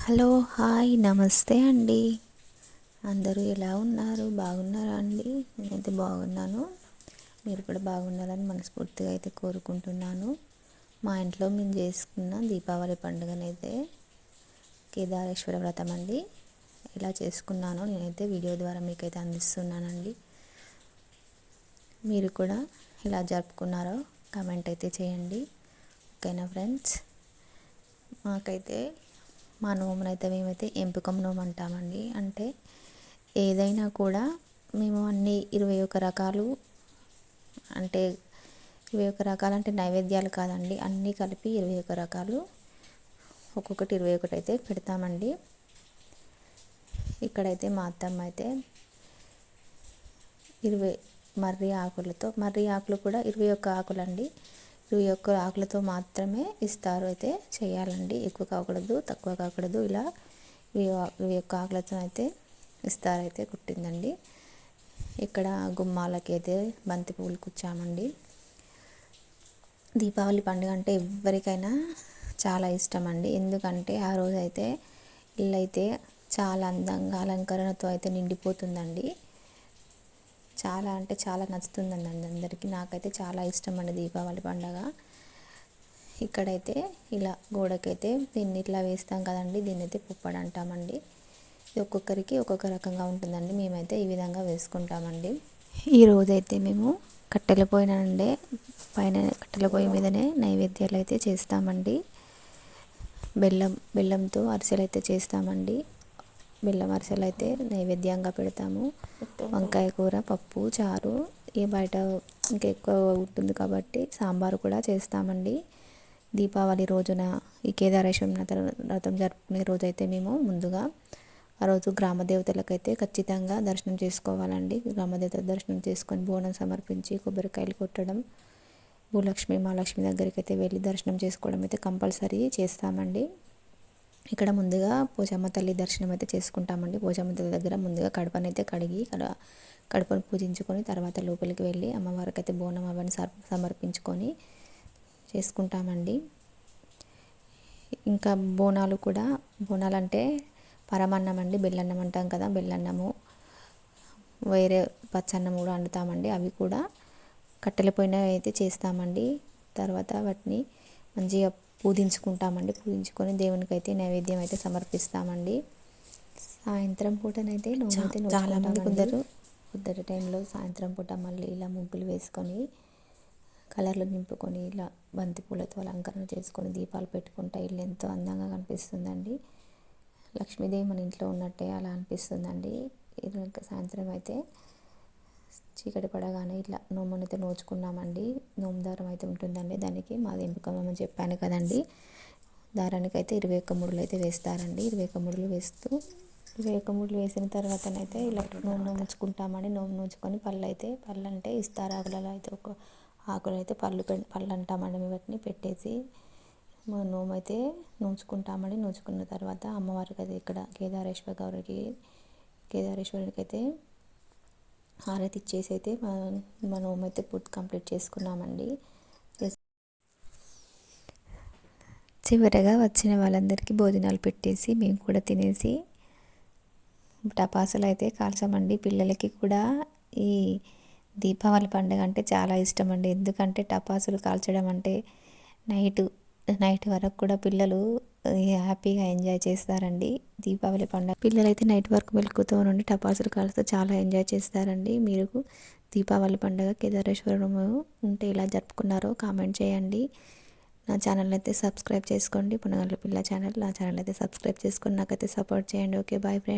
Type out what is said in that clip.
Hello hi నమస్తే అండి. అందరూ ఎలా ఉన్నారు? బాగున్నారా అండి? నేనైతే బాగున్నాను. మీరు కూడా బాగున్నారని మనస్ఫూర్తిగా అయితే కోరుకుంటున్నాను. మా ఇంట్లో మేము చేసుకున్న దీపావళి పండుగనైతే కేదారేశ్వర వ్రతం అండి. ఎలా చేసుకున్నానో నేనైతే వీడియో ద్వారా మీకైతే అందిస్తున్నానండి. మీరు కూడా ఎలా జరుపుకున్నారో కామెంట్ అయితే చేయండి. ఓకేనా ఫ్రెండ్స్? మాకైతే మా నోమునైతే మేమైతే ఎంపికం నోము అంటామండి. అంటే ఏదైనా కూడా మేము అన్ని 21 రకాలు, అంటే 21 రకాలు అంటే నైవేద్యాలు కాదండి, అన్నీ కలిపి 21 రకాలు, ఒక్కొక్కటి 21 అయితే పెడతామండి. ఇక్కడైతే మా అత్తమ్మ అయితే 20 మర్రి ఆకులతో, మర్రి ఆకులు కూడా 21 ఆకులండి, 21 ఆకులతో మాత్రమే ఇస్తారు అయితే చేయాలండి. ఎక్కువ కాకూడదు, తక్కువ కాకూడదు. ఇలా 21 ఆకులతో అయితే ఇస్తారైతే కుట్టిందండి. ఇక్కడ గుమ్మాలకి అయితే బంతి పువ్వులు కుచ్చామండి. దీపావళి పండుగ అంటే ఎవరికైనా చాలా ఇష్టం అండి. ఎందుకంటే ఆ రోజు అయితే ఇల్లు అయితే చాలా అందంగా అలంకరణతో అయితే నిండిపోతుందండి. చాలా అంటే చాలా నచ్చుతుందండి అందరికీ. నాకైతే చాలా ఇష్టం అండి దీపావళి పండుగ. ఇక్కడైతే ఇలా గోడకైతే దీన్ని ఇట్లా వేస్తాం కదండి, దీన్ని అయితే పుప్పడి అంటామండి. ఇది ఒక్కొక్కరికి ఒక్కొక్క రకంగా ఉంటుందండి. మేమైతే ఈ విధంగా వేసుకుంటామండి. ఈరోజైతే మేము కట్టెల పొయ్యినండే పైన కట్టెల పొయ్యి మీదనే నైవేద్యాలు అయితే చేస్తామండి. బెల్లంతో అరిసెలు అయితే చేస్తామండి. బెల్లం అరిసెలు అయితే నైవేద్యంగా పెడతాము. వంకాయ కూర, పప్పు, చారు, ఏ బయట ఇంకెక్కువ ఉంటుంది కాబట్టి సాంబారు కూడా చేస్తామండి. దీపావళి రోజున ఈ కేదారేశ్వర వ్రతం జరుపుకునే రోజైతే మేము ముందుగా ఆ రోజు గ్రామ దేవతలకైతే ఖచ్చితంగా దర్శనం చేసుకోవాలండి. గ్రామదేవతల దర్శనం చేసుకొని బోనం సమర్పించి కొబ్బరికాయలు కొట్టడం, భూలక్ష్మి మహాలక్ష్మి దగ్గరికి అయితే వెళ్ళి దర్శనం చేసుకోవడం అయితే కంపల్సరీ చేస్తామండి. ఇక్కడ ముందుగా పోచమ్మ తల్లి దర్శనం అయితే చేసుకుంటామండి. పోచమ్మ తల్లి దగ్గర ముందుగా కడపనైతే కడిగి కడపను పూజించుకొని తర్వాత లోపలికి వెళ్ళి అమ్మవారికి అయితే బోనం అవన్నీ సమర్పించుకొని చేసుకుంటామండి. ఇంకా బోనాలు అంటే పరమాన్నం అండి, బెల్లన్నం అంటాం కదా, బెల్లన్నము, వేరే పచ్చన్నం కూడా వండుతామండి. అవి కూడా కట్టెల పొయ్యిన అయితే చేస్తామండి. తర్వాత వాటిని మంచిగా పూజించుకుంటామండి. పూజించుకొని దేవునికి అయితే నైవేద్యం అయితే సమర్పిస్తామండి. సాయంత్రం పూటనైతే నోమైతే చాలామంది కుదరని టైంలో సాయంత్రం పూట మళ్ళీ ఇలా ముగ్గులు వేసుకొని కలర్లు నింపుకొని ఇలా బంతి పూలతో అలంకరణ చేసుకొని దీపాలు పెట్టుకుంటే ఇల్లు ఎంతో అందంగా కనిపిస్తుందండి. లక్ష్మీదేవి మన ఇంట్లో ఉన్నట్టే అలా అనిపిస్తుందండి. సాయంత్రం అయితే చీకటి పడగానే ఇట్లా నోమునైతే నోచుకున్నామండి. నోము దారం అయితే ఉంటుందండి, దానికి మాది ఎంపికమని చెప్పాను కదండి. దారానికి అయితే 21 ముడులు అయితే వేస్తారండి. 21 ముడులు వేస్తూ 21 ముడులు వేసిన తర్వాతనైతే ఇలా నోము నోచుకుంటామండి. నోము నోచుకొని పళ్ళు అంటే ఇస్తారు ఆకులలో అయితే ఒక ఆకులు అయితే పళ్ళు అంటామండి. మేము వాటిని పెట్టేసి మా నోము అయితే నోచుకుంటామండి. నోచుకున్న తర్వాత అమ్మవారికి అయితే ఇక్కడ కేదారేశ్వరునికి అయితే హారతి ఇచ్చేసి అయితే మా నోము అయితే పూర్తి కంప్లీట్ చేసుకున్నామండి. చివరగా వచ్చిన వాళ్ళందరికీ భోజనాలు పెట్టేసి మేము కూడా తినేసి టపాసులు అయితే కాల్చామండి. పిల్లలకి కూడా ఈ దీపావళి పండుగ అంటే చాలా ఇష్టం అండి. ఎందుకంటే టపాసులు కాల్చడం అంటే నైట్ వరకు కూడా పిల్లలు హ్యాపీగా ఎంజాయ్ చేస్తారండి దీపావళి పండుగ. పిల్లలు అయితే నైట్ వరకు మెలుకువతో నుండి టపాసులు కాలుస్తూ చాలా ఎంజాయ్ చేస్తారండి. మీరు దీపావళి పండుగ కేదారేశ్వరము ఉంటే ఇలా జరుపుకున్నారో కామెంట్ చేయండి. నా ఛానల్ అయితే సబ్స్క్రైబ్ చేసుకోండి. పునగల పిల్ల ఛానల్, నా ఛానల్ అయితే సబ్స్క్రైబ్ చేసుకొని నాకైతే సపోర్ట్ చేయండి. Okay, bye friends.